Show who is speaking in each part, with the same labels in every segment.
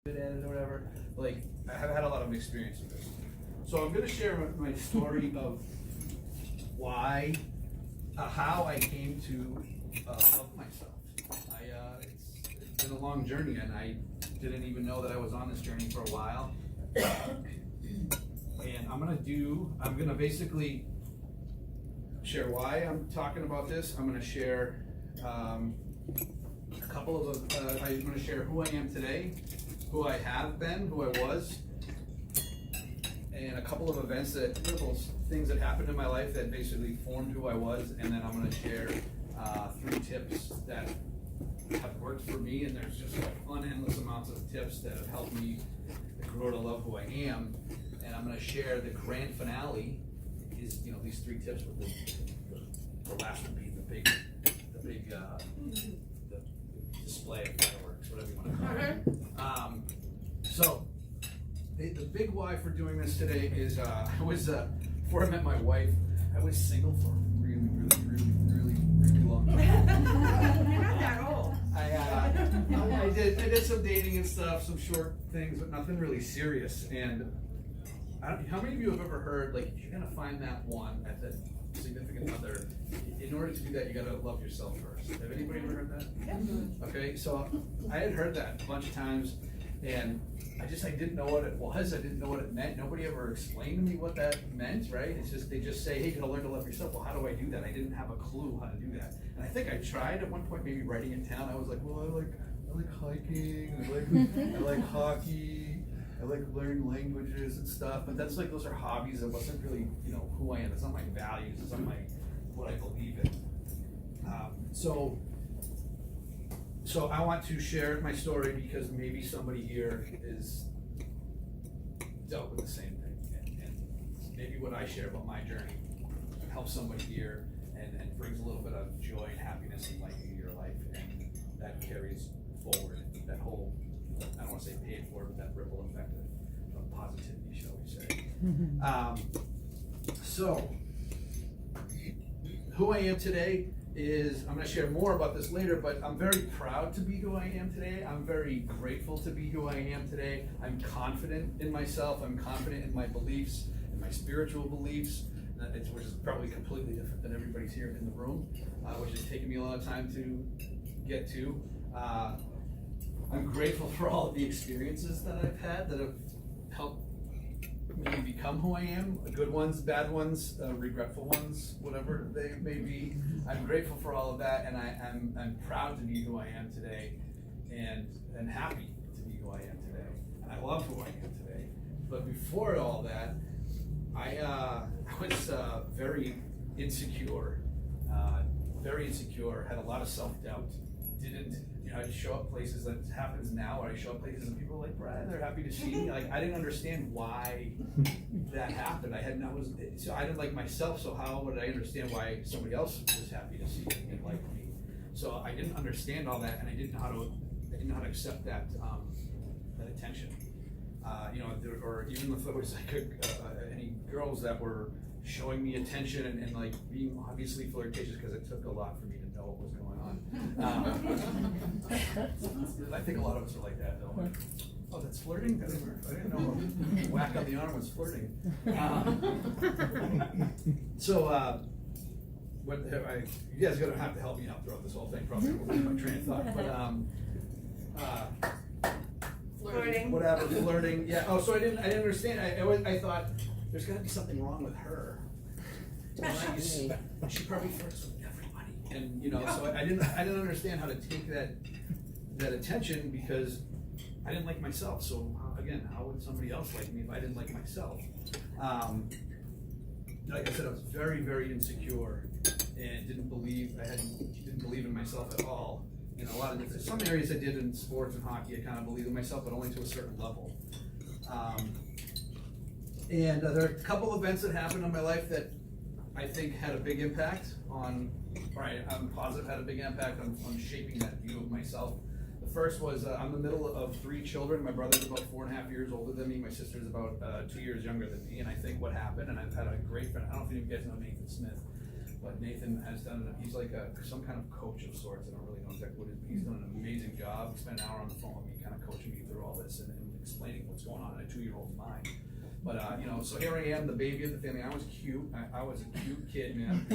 Speaker 1: at it or whatever. Like, I have had a lot of experience with this. So I'm going to share my story of why, how I came to love myself. It's been a long journey, and I didn't even know that I was on this journey for a while. And I'm gonna basically share why I'm talking about this. I'm gonna share I'm gonna share who I am today, who I have been, who I was, and a couple of events little things that happened in my life that basically formed who I was. And then I'm gonna share 3 tips that have worked for me, and there's just unendless amounts of tips that have helped me grow to love who I am. And I'm going to share the grand finale is, these 3 tips with the last one being the big the display of fireworks, whatever you want to call it. So the big why for doing this today is before I met my wife, I was single for a really long time.
Speaker 2: You're not that old.
Speaker 1: I did some dating and stuff, some short things, but nothing really serious. And how many of you have ever heard, like, you're gonna find that one at that significant other? In order to do that, you gotta love yourself first. Have anybody ever heard that?
Speaker 2: Yeah.
Speaker 1: Okay, so I had heard that a bunch of times, and I didn't know what it was. I didn't know what it meant. Nobody ever explained to me what that meant, right? They just say, hey, you gotta learn to love yourself. Well, how do I do that? I didn't have a clue how to do that. And I think I tried at one point, maybe writing in town. I was like, well, I like hiking, I like hockey, I like learning languages and stuff. But that's like, those are hobbies. It wasn't really, who I am. It's not my values. It's not what I believe in. So I want to share my story because maybe somebody here is dealt with the same thing, and maybe what I share about my journey helps somebody here and brings a little bit of joy and happiness and light into your life, and that carries forward that whole, I don't want to say paid for, but that ripple effect of positivity, shall we say. So who I am today is, I'm going to share more about this later, but I'm very proud to be who I am today. I'm very grateful to be who I am today. I'm confident in myself. I'm confident in my beliefs, in my spiritual beliefs, which is probably completely different than everybody's here in the room, which has taken me a lot of time to get to. I'm grateful for all of the experiences that I've had that have helped me become who I am, good ones, bad ones, regretful ones, whatever they may be. I'm grateful for all of that, and I'm proud to be who I am today, and happy to be who I am today. And I love who I am today. But before all that, I was very insecure, had a lot of self-doubt, I'd show up places, that happens now, where I show up places and people are like, Brad, they're happy to see me. Like, I didn't understand why that happened. I didn't like myself, so how would I understand why somebody else was happy to see me and like me? So I didn't understand all that, and I didn't know how to accept that attention. Or even if there was like any girls that were showing me attention and like being obviously flirtatious, because it took a lot for me to know what was going on. I think a lot of us are like that, though. Like, oh, that's flirting? I didn't know a whack on the arm was flirting. You guys are gonna have to help me out throughout this whole thing. Probably won't lose my train of thought. But
Speaker 2: Flirting.
Speaker 1: Whatever, flirting. Yeah. Oh, so I didn't understand. I thought there's got to be something wrong with her. She probably flirts with everybody, and so I didn't understand how to take that attention, because I didn't like myself. So again, how would somebody else like me if I didn't like myself? Like I said, I was very, very insecure and didn't believe in myself at all. Some areas I did in sports and hockey, I kind of believed in myself, but only to a certain level. And there are a couple events that happened in my life that I think had a big impact on, I'm positive had a big impact on shaping that view of myself. The first was, I'm the middle of 3 children. My brother's about 4.5 years older than me. My sister's about 2 years younger than me. And I think what happened, and I've had a great friend, I don't know if you guys know Nathan Smith, but Nathan has done, he's like some kind of coach of sorts. I don't really know exactly what it is, but he's done an amazing job. He spent an hour on the phone with me, kind of coaching me through all this and explaining what's going on in a 2-year-old's mind. But, so here I am, the baby of the family. I was cute. I was a cute kid, man.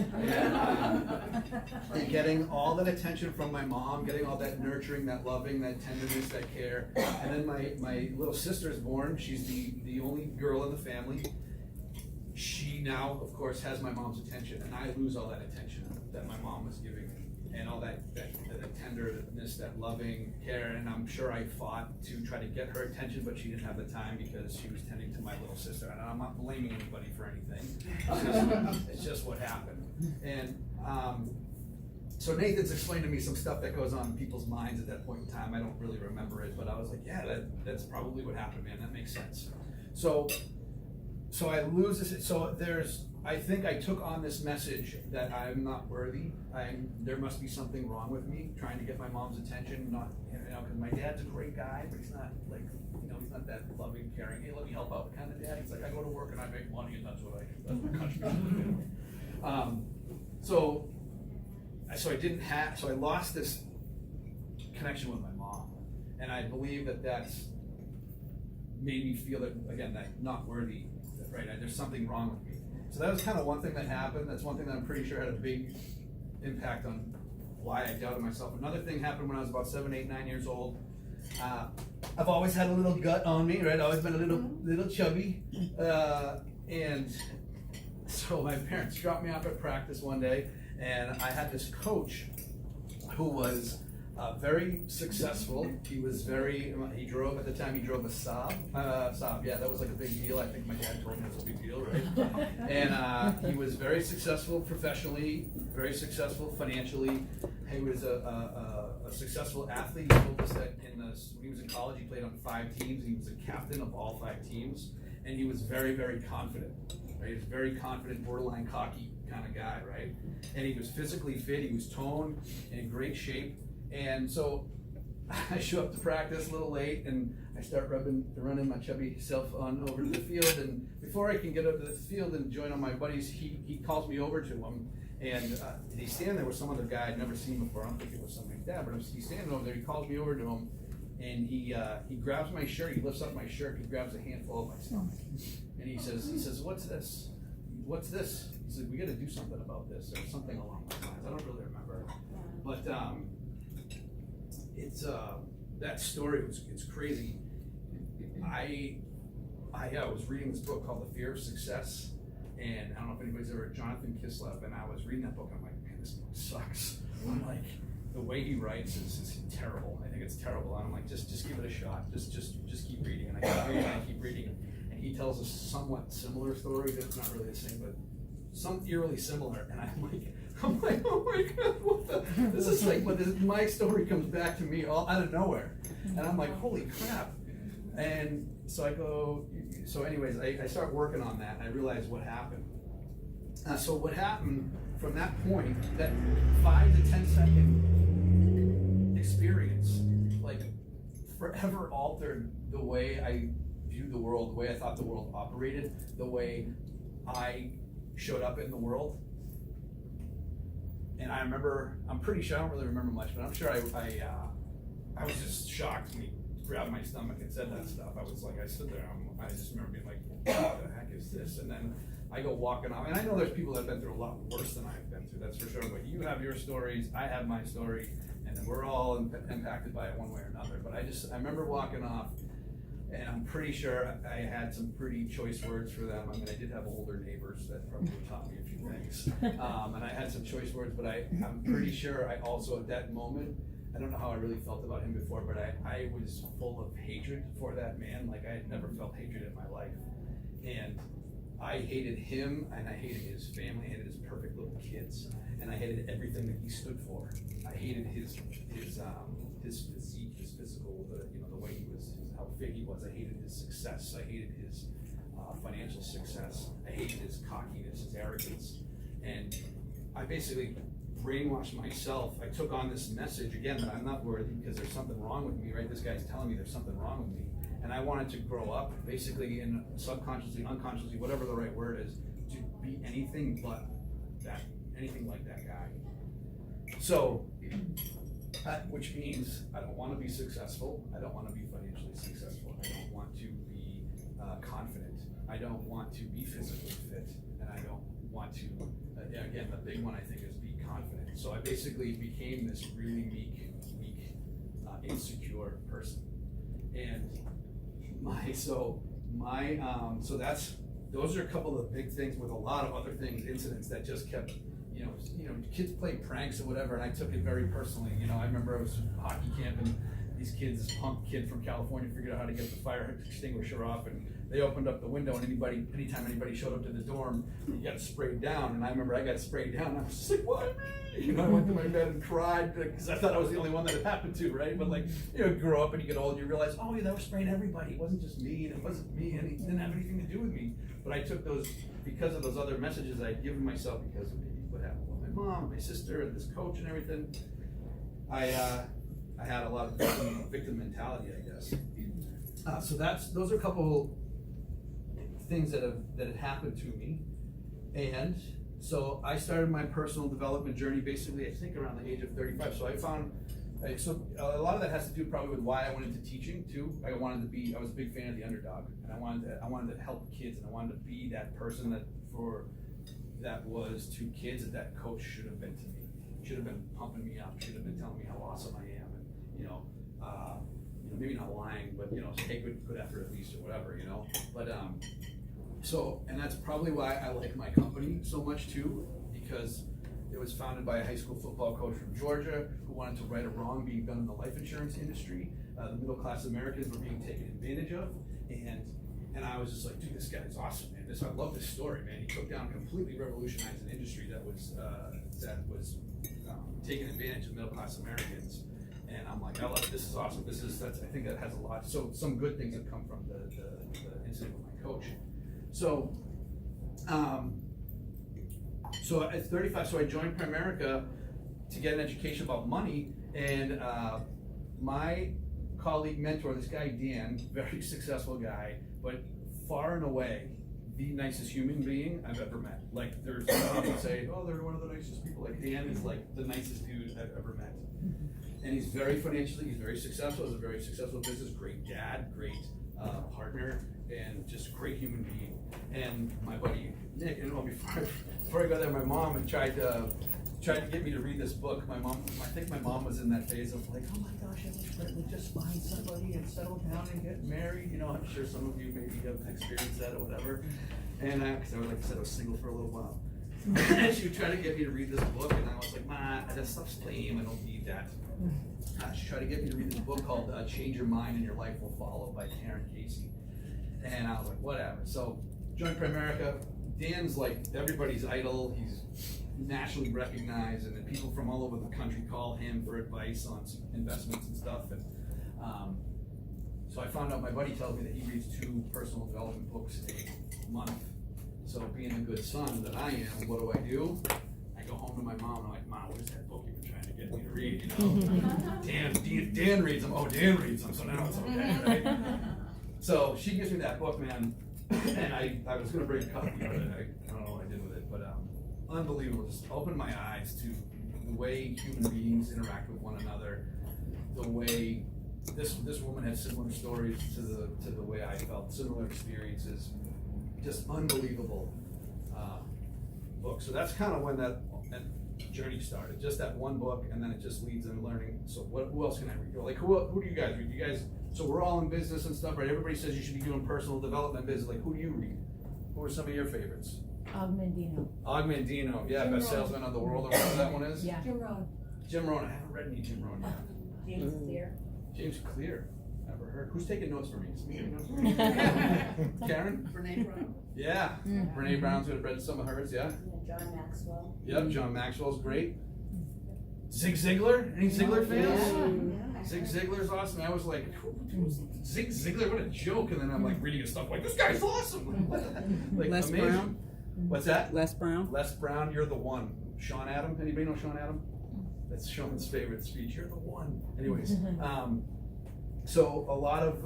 Speaker 1: And getting all that attention from my mom, getting all that nurturing, that loving, that tenderness, that care. And then my little sister is born. She's the only girl in the family. She now, of course, has my mom's attention, and I lose all that attention that my mom was giving me, and all that tenderness, that loving care. And I'm sure I fought to try to get her attention, but she didn't have the time because she was tending to my little sister. And I'm not blaming anybody for anything. It's just what happened. And so Nathan's explained to me some stuff that goes on in people's minds at that point in time. I don't really remember it, but I was like, yeah, that's probably what happened, man. That makes sense. So I lose this. So I think I took on this message that I'm not worthy. There must be something wrong with me, trying to get my mom's attention. Not, because my dad's a great guy, but he's not like, he's not that loving, caring, hey, let me help out kind of dad. He's like, I go to work and I make money and that's what I do. That's my contribution. So I lost this connection with my mom. And I believe that's made me feel that, again, that not worthy, right? There's something wrong with me. So that was kind of one thing that happened. That's one thing that I'm pretty sure had a big impact on why I doubted myself. Another thing happened when I was about 7, 8, 9 years old. I've always had a little gut on me, right? I've always been a little chubby. And so my parents dropped me off at practice one day, and I had this coach who was very successful. He drove at the time, he drove a Saab. Yeah, that was like a big deal. I think my dad told me it was a big deal, right? And he was very successful professionally, very successful financially. He was a successful athlete. He told us that when he was in college, he played on 5 teams. He was a captain of all 5 teams. And he was very, very confident, right? He was very confident, borderline cocky kind of guy, right? And he was physically fit. He was toned and in great shape. And so I show up to practice a little late, and I start running my chubby self on over to the field. And before I can get up to the field and join on my buddies, he calls me over to him. And he's standing there with some other guy I'd never seen before. I don't think it was something like that, but he's standing over there. He calls me over to him, and he grabs my shirt. He lifts up my shirt. He grabs a handful of my stomach, and he says, "What's this? What's this?" He said, "We got to do something about this," or something along those lines. I don't really remember, but it's that story it's crazy. I was reading this book called The Fear of Success, and I don't know if anybody's ever Jonathan Kislev, and I was reading that book and I'm like, man, this book sucks. I'm like, the way he writes is terrible. I think it's terrible. I'm like, just give it a shot. Just keep reading. And I keep reading, and he tells a somewhat similar story. That's not really the same, but some eerily similar. And I'm like, oh my God, this is like, my story comes back to me all out of nowhere. And I'm like, holy crap. And so anyways, I start working on that, and I realize what happened. So what happened from that point, that 5 to 10 second experience, like forever altered the way I viewed the world, the way I thought the world operated, the way I showed up in the world. And I remember, I'm pretty sure, I don't really remember much, but I'm sure I was just shocked when he grabbed my stomach and said that stuff. I stood there, I just remember being like, what the heck is this? And then I go walking off, and I know there's people that have been through a lot worse than I've been through, that's for sure, but you have your stories, I have my story, and we're all impacted by it one way or another. But I remember walking off, and I'm pretty sure I had some pretty choice words for them. I mean, I did have older neighbors that probably taught me a few things, and I had some choice words, but I'm pretty sure I also, at that moment, I don't know how I really felt about him before, but I was full of hatred for that man. Like, I had never felt hatred in my life. And I hated him, and I hated his family, I hated his perfect little kids, and I hated everything that he stood for. I hated his physique, his physical, the way he was, how fit he was. I hated his success. I hated his financial success. I hated his cockiness, his arrogance. And I basically brainwashed myself. I took on this message again that I'm not worthy because there's something wrong with me, right? This guy's telling me there's something wrong with me. And I wanted to grow up, basically, in subconsciously, unconsciously, whatever the right word is, to be anything but that anything like that guy. So, which means I don't want to be successful. I don't want to be financially successful. I don't want to be confident. I don't want to be physically fit, and I don't want to. Again, the big one I think is be confident. So I basically became this really meek, insecure person, and those are a couple of big things with a lot of other things, incidents that just kept. Kids play pranks or whatever, and I took it very personally. I remember I was at hockey camp, and these kids, this punk kid from California, figured out how to get the fire extinguisher off, and they opened up the window, and anytime anybody showed up to the dorm, you got sprayed down. And I remember I got sprayed down, and I was just like, why me? I went to my bed and cried, because I thought I was the only one that it happened to, right? But you grow up and you get old, and you realize, oh yeah, that was spraying everybody. It wasn't just me, and it wasn't me, and it didn't have anything to do with me. But I took those, because of those other messages I'd given myself, because of maybe what happened with my mom, my sister, and this coach and everything, I had a lot of victim mentality, I guess. So those are a couple things that had happened to me. And so I started my personal development journey basically, I think, around the age of 35. So I found, so a lot of that has to do probably with why I went into teaching too. I was a big fan of the underdog, and I wanted to help kids, and I wanted to be that person that was to kids that coach should have been to me. Should have been pumping me up, should have been telling me how awesome I am, and maybe not lying, but take good effort at least, or whatever, But and that's probably why I like my company so much too, because it was founded by a high school football coach from Georgia who wanted to right a wrong being done in the life insurance industry. The middle class Americans were being taken advantage of, and I was just like, dude, this guy's awesome, man. I love this story, man. He took down, completely revolutionized an industry that was taking advantage of middle class Americans. And I'm like, I love it. This is awesome. I think that has a lot. So some good things have come from the incident with my coach. So at 35, so I joined Primerica to get an education about money, and my colleague mentor, this guy Dan, very successful guy, but far and away the nicest human being I've ever met. Like, there's some people say, oh, they're one of the nicest people. Like, Dan is like the nicest dude I've ever met. And he's very successful, has a very successful business, great dad, great partner, and just a great human being. And my buddy Nick, before I got there, my mom had tried to get me to read this book. I think my mom was in that phase of like, oh my gosh, I wish Brett would just find somebody and settle down and get married. I'm sure some of you maybe have experienced that or whatever. And because I was single for a little while. And she would try to get me to read this book, and I was like, Ma, that stuff's lame, I don't need that. She tried to get me to read this book called Change Your Mind and Your Life Will Follow by Karen Casey. And I was like, whatever. So, joined Primerica. Dan's like everybody's idol. He's nationally recognized, and then people from all over the country call him for advice on investments and stuff. And so I found out, my buddy tells me that he reads 2 personal development books a month. So being a good son that I am, what do? I go home to my mom and I'm like, Mom, what is that book you've been trying to get me to read? Dan reads them. Oh, Dan reads them, so now it's okay, right? So she gives me that book, man, and I was gonna bring a copy of it. I don't know what I did with it, but unbelievable. Just opened my eyes to the way human beings interact with one another, the way this woman had similar stories to the way I felt, similar experiences. Just unbelievable book. So that's kind of when that journey started. Just that one book, and then it just leads into learning. So who else can I read? Like, who do you guys read? You guys. So we're all in business and stuff, right? Everybody says you should be doing personal development business. Like, who do you read? Who are some of your favorites? Ogmandino, yeah, best salesman of the world, or whatever that one is.
Speaker 3: Yeah.
Speaker 2: Jim Rohn.
Speaker 1: I haven't read any Jim Rohn yet.
Speaker 2: James Clear.
Speaker 1: James Clear. Never heard. Who's taking notes for me? Karen?
Speaker 2: Brene Brown.
Speaker 1: Yeah. Brene Brown's gonna read some of hers, yeah.
Speaker 4: John Maxwell.
Speaker 1: Yep, John Maxwell's great. Zig Ziglar? Any Ziglar fans?
Speaker 4: Yeah.
Speaker 1: Zig Ziglar's awesome. I was like, Zig Ziglar, what a joke. And then I'm like reading his stuff like, this guy's awesome. Like,
Speaker 3: Les
Speaker 1: amazing.
Speaker 3: Brown?
Speaker 1: What's that?
Speaker 3: Les Brown?
Speaker 1: Les Brown, you're the one. Sean Adam, anybody know Sean Adam? That's Sean's favorite speech. You're the one. Anyways, so a lot of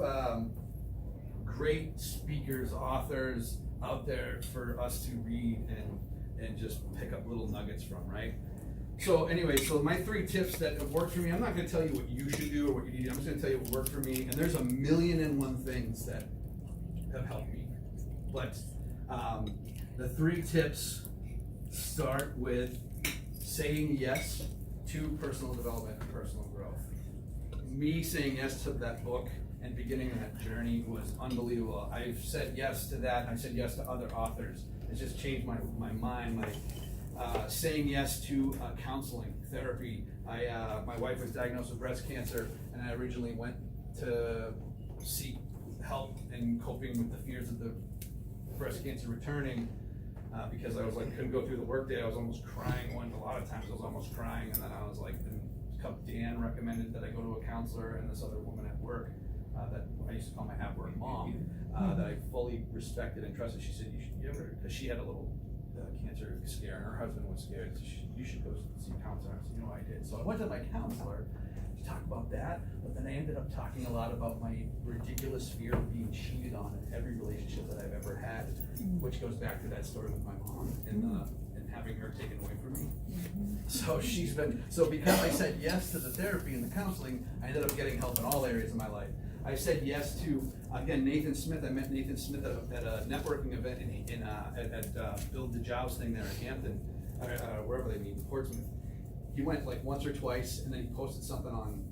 Speaker 1: great speakers, authors out there for us to read and just pick up little nuggets from, right? So anyway, so my 3 tips that have worked for me, I'm not gonna tell you what you should do or what you need to do, I'm just gonna tell you what worked for me, and there's 1,000,001 things that have helped me. But the 3 tips start with saying yes to personal development and personal growth. Me saying yes to that book and beginning that journey was unbelievable. I've said yes to that, I said yes to other authors. It's just changed my mind, saying yes to counseling, therapy. My wife was diagnosed with breast cancer, and I originally went to seek help in coping with the fears of the breast cancer returning, because I was like, couldn't go through the workday. I was almost crying. A lot of times I was almost crying, and then I was like, Dan recommended that I go to a counselor, and this other woman at work, that I used to call my at-work mom, that I fully respected and trusted. She said, because she had a little cancer scare, and her husband was scared, so you should go see a counselor. I said, I did. So I went to my counselor to talk about that, but then I ended up talking a lot about my ridiculous fear of being cheated on in every relationship that I've ever had, which goes back to that story with my mom and having her taken away from me. So because I said yes to the therapy and the counseling, I ended up getting help in all areas of my life. I said yes to, again, Nathan Smith. I met Nathan Smith at a networking event at Build the Jobs thing there in Hampton, wherever they meet, in Portsmouth. He went like once or twice, and then he posted something on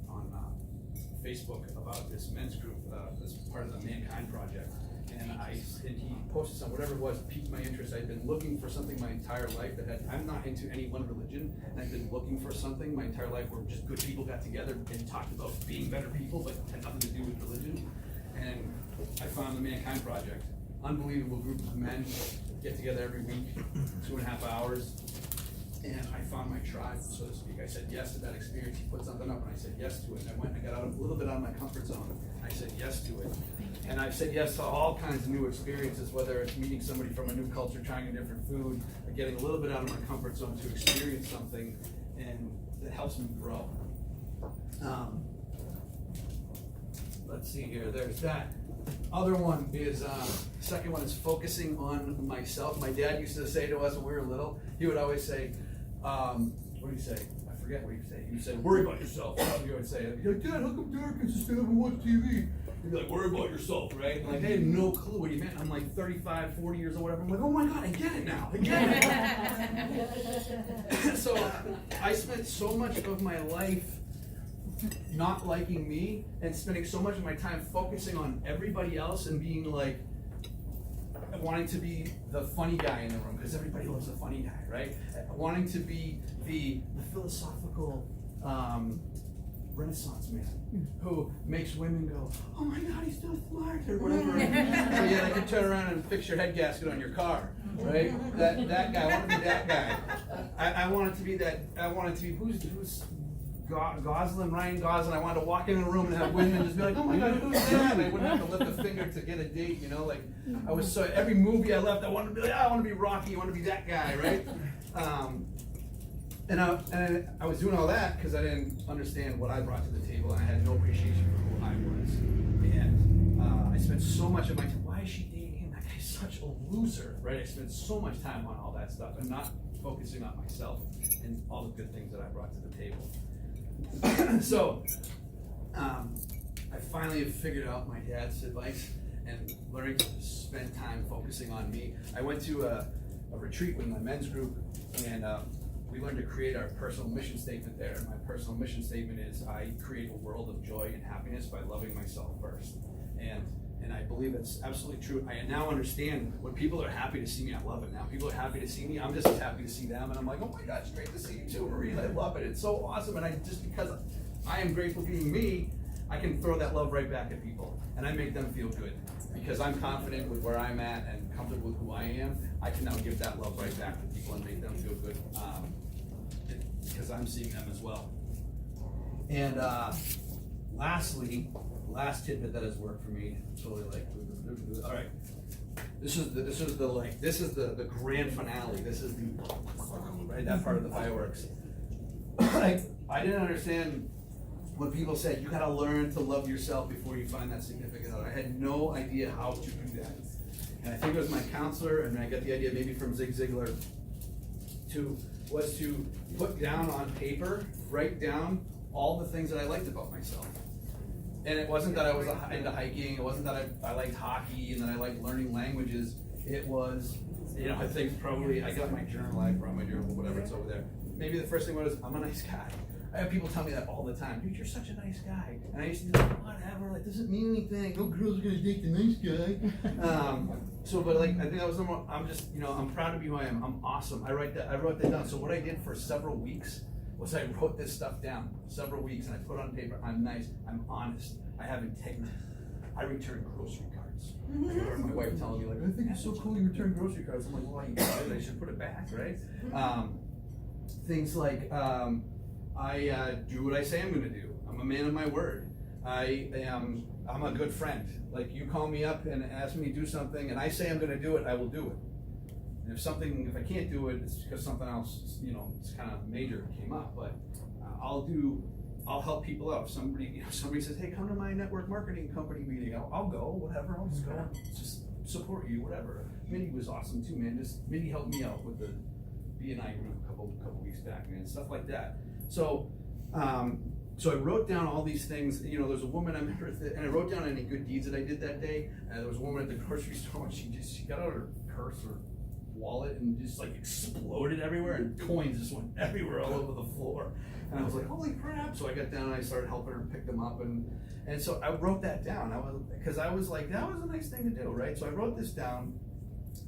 Speaker 1: Facebook about this men's group, this part of the Mankind Project. And he posted something, whatever it was, piqued my interest. I'd been looking for something my entire life I'm not into any one religion, and I've been looking for something my entire life where just good people got together and talked about being better people, but had nothing to do with religion. And I found the Mankind Project. Unbelievable group of men get together every week, 2.5 hours. And I found my tribe, so to speak. I said yes to that experience. He put something up, and I said yes to it. And I got out a little bit out of my comfort zone. I said yes to it. And I've said yes to all kinds of new experiences, whether it's meeting somebody from a new culture, trying a different food, or getting a little bit out of my comfort zone to experience something, and that helps me grow. Let's see here. There's that. Other one is, second one is focusing on myself. My dad used to say to us when we were little, he would always say, what do you say? I forget what he'd say. He would say, worry about yourself. That's what he would say. He'd be like, Dad, how come Derek gets to stay up and watch TV? He'd be like, worry about yourself, right? And like, I had no clue what he meant. I'm like 35, 40 years old, whatever. I'm like, oh my God, I get it now. I get it. So I spent so much of my life not liking me and spending so much of my time focusing on everybody else and being like, wanting to be the funny guy in the room, because everybody loves a funny guy, right? Wanting to be the philosophical Renaissance man who makes women go, oh my God, he's so smart, or whatever. So yeah, they can turn around and fix your head gasket on your car, right? That guy, I want to be that guy. I wanted to be that. I wanted to be who's Ryan Gosling. I wanted to walk in a room and have women just be like, oh my God, who's that? And I wouldn't have to lift a finger to get a date, like I was so, every movie I left, I wanted to be like, I want to be Rocky, I want to be that guy, right? And I was doing all that because I didn't understand what I brought to the table, and I had no appreciation for who I was. And I spent so much of my time, why is she dating him? That guy's such a loser, right? I spent so much time on all that stuff and not focusing on myself and all the good things that I brought to the table. So, I finally have figured out my dad's advice and learning to spend time focusing on me. I went to a retreat with my men's group, and we learned to create our personal mission statement there. And my personal mission statement is I create a world of joy and happiness by loving myself first. And I believe that's absolutely true. I now understand when people are happy to see me, I love it now. People are happy to see me, I'm just as happy to see them. And I'm like, oh my God, it's great to see you too, Marie. I love it. It's so awesome. And because I am grateful being me, I can throw that love right back at people. And I make them feel good. Because I'm confident with where I'm at and comfortable with who I am, I can now give that love right back to people and make them feel good. Because I'm seeing them as well. And lastly, last tidbit that has worked for me, totally all right. This is the grand finale. This is the right, that part of the fireworks. I didn't understand when people said you gotta learn to love yourself before you find that significant other. I had no idea how to do that. And I think it was my counselor, and I got the idea maybe from Zig Ziglar, was to put down on paper, write down all the things that I liked about myself. And it wasn't that I was into hiking, it wasn't that I liked hockey and that I liked learning languages. It was, I think probably, I got my journal, I brought my journal, whatever, it's over there. Maybe the first thing was, I'm a nice guy. I have people tell me that all the time. Dude, you're such a nice guy. And I used to be like, whatever, like, doesn't mean anything. No girls are gonna date the nice guy. But I think that was number one. I'm just, I'm proud to be who I am. I'm awesome. I wrote that down. So what I did for several weeks was I wrote this stuff down several weeks and I put it on paper. I'm nice, I'm honest, I have integrity. I return grocery cards. I remember my wife telling me, like, I think it's so cool you return grocery cards. I'm like, well, you got it, I should put it back, right? Things like, I do what I say I'm gonna do. I'm a man of my word. I'm a good friend. Like, you call me up and ask me to do something and I say I'm gonna do it, I will do it. And if I can't do it, it's because something else, it's kind of major came up, but I'll help people out. If somebody says, hey, come to my network marketing company meeting, I'll go, whatever, I'll just go, just support you, whatever. Mindy was awesome too, man. Mindy helped me out with the B&I group a couple weeks back, man, stuff like that. So I wrote down all these things. There's a woman I met with, and I wrote down any good deeds that I did that day. There was a woman at the grocery store, and she got out her purse or wallet and just like exploded everywhere, and coins just went everywhere all over the floor. And I was like, holy crap! So I got down and I started helping her pick them up, and so I wrote that down. Because I was like, that was a nice thing to do, right? So I wrote this down.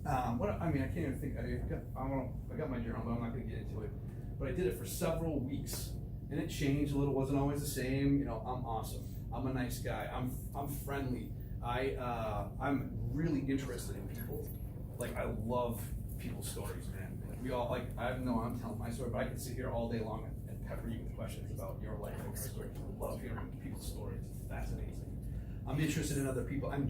Speaker 1: I can't even think. I got my journal, but I'm not going to get into it. But I did it for several weeks, and it changed a little. Wasn't always the same. I'm awesome. I'm a nice guy. I'm friendly. I'm really interested in people. Like, I love people's stories, man. We all I'm telling my story, but I can sit here all day long and pepper you with questions about your life and your story. I love hearing people's stories. It's fascinating. I'm interested in other people. I'm